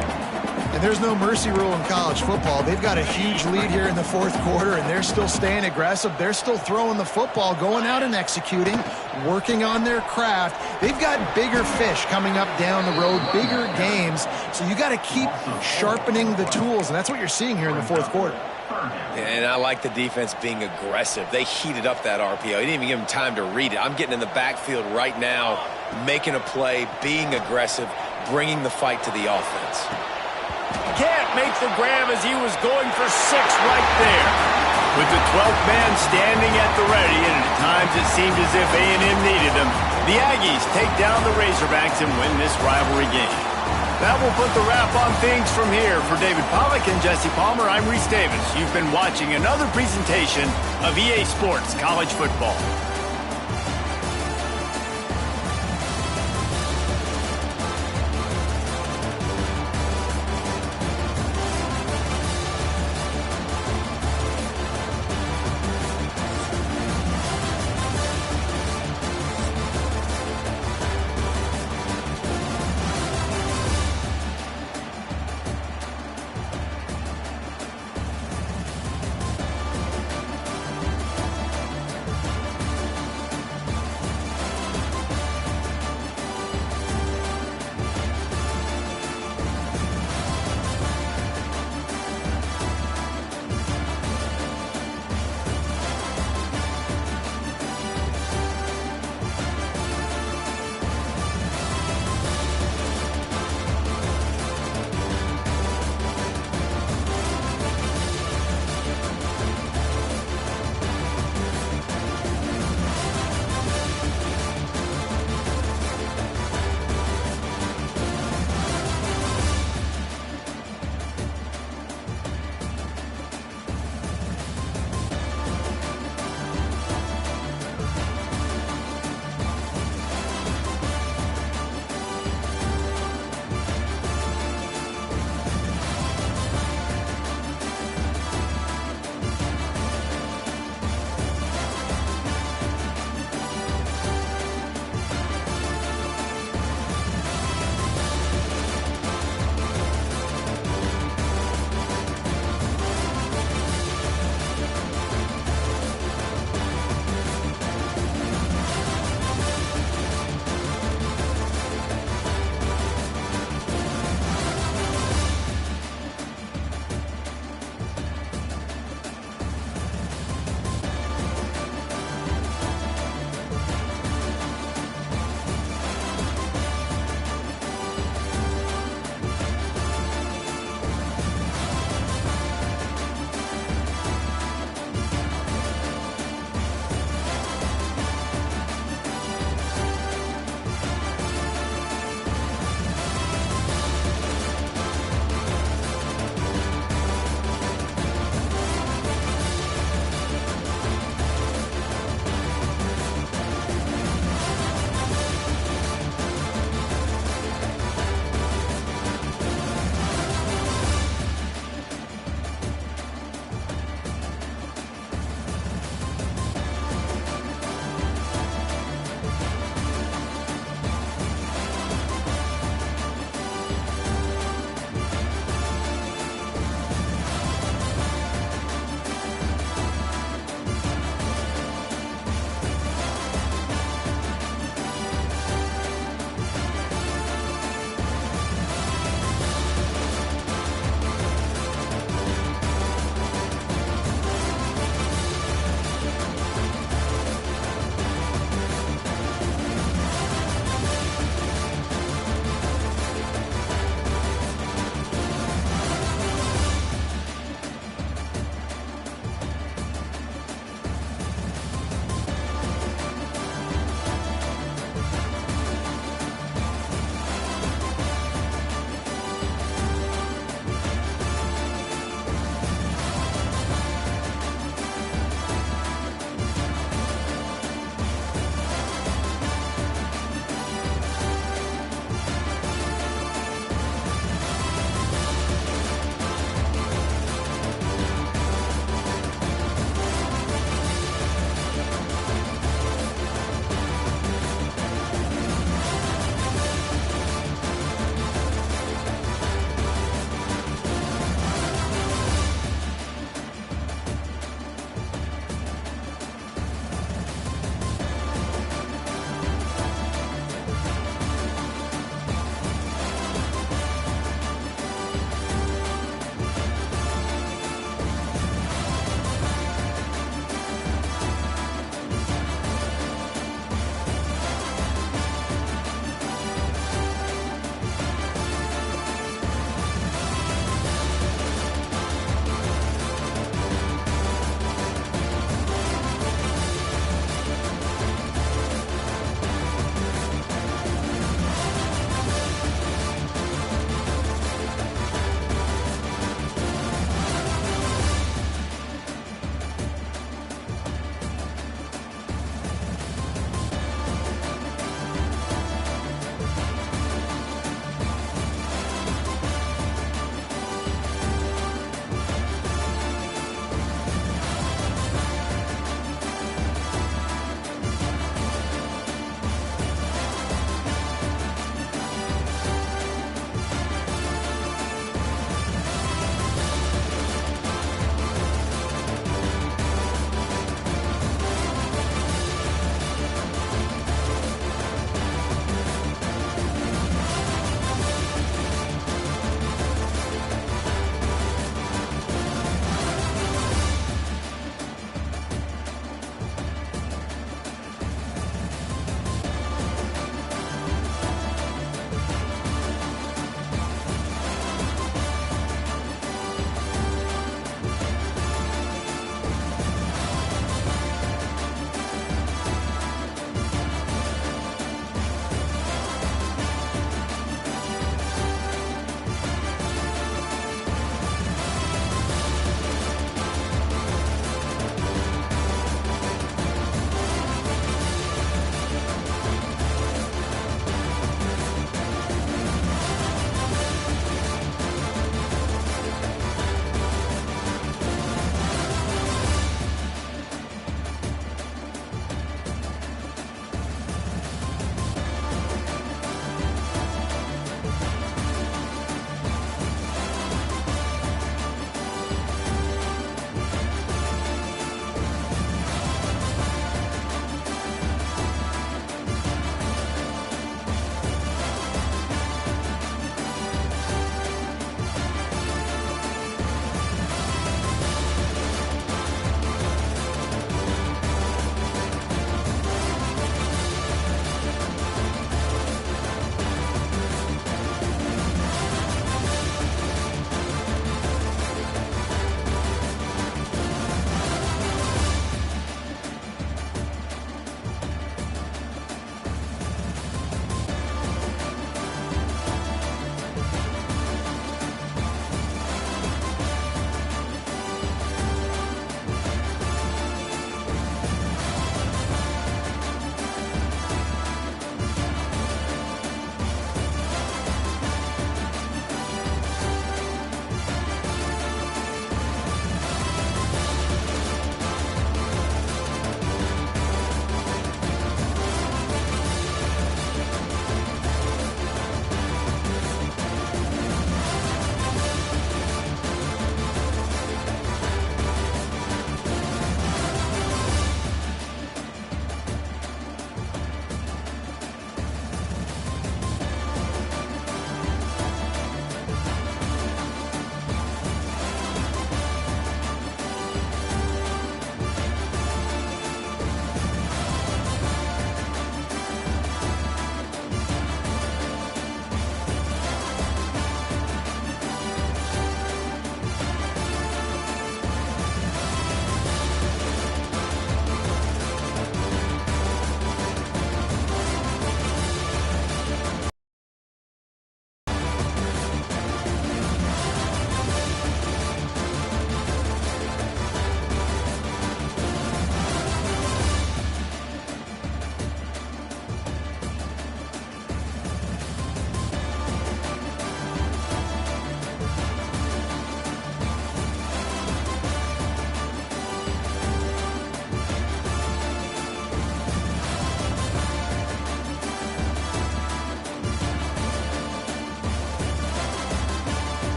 And there's no mercy rule in college football. They've got a huge lead here in the 4th quarter, and they're still staying aggressive. They're still throwing the football, going out and executing, working on their craft. They've got bigger fish coming up down the road, bigger games. So you got to keep sharpening the tools, and that's what you're seeing here in the 4th quarter. And I like the defense being aggressive. They heated up that RPO. He didn't even give him time to read it. I'm getting in the backfield right now, making a play, being aggressive, bringing the fight to the offense. Can't make the grab as he was going for 6 right there. With the 12th man standing at the ready, and at times it seemed as if A&M needed him, the Aggies take down the Razorbacks and win this rivalry game. That will put the wrap on things from here. For David Pollack and Jesse Palmer, I'm Reese Davis. You've been watching another presentation of EA Sports College Football.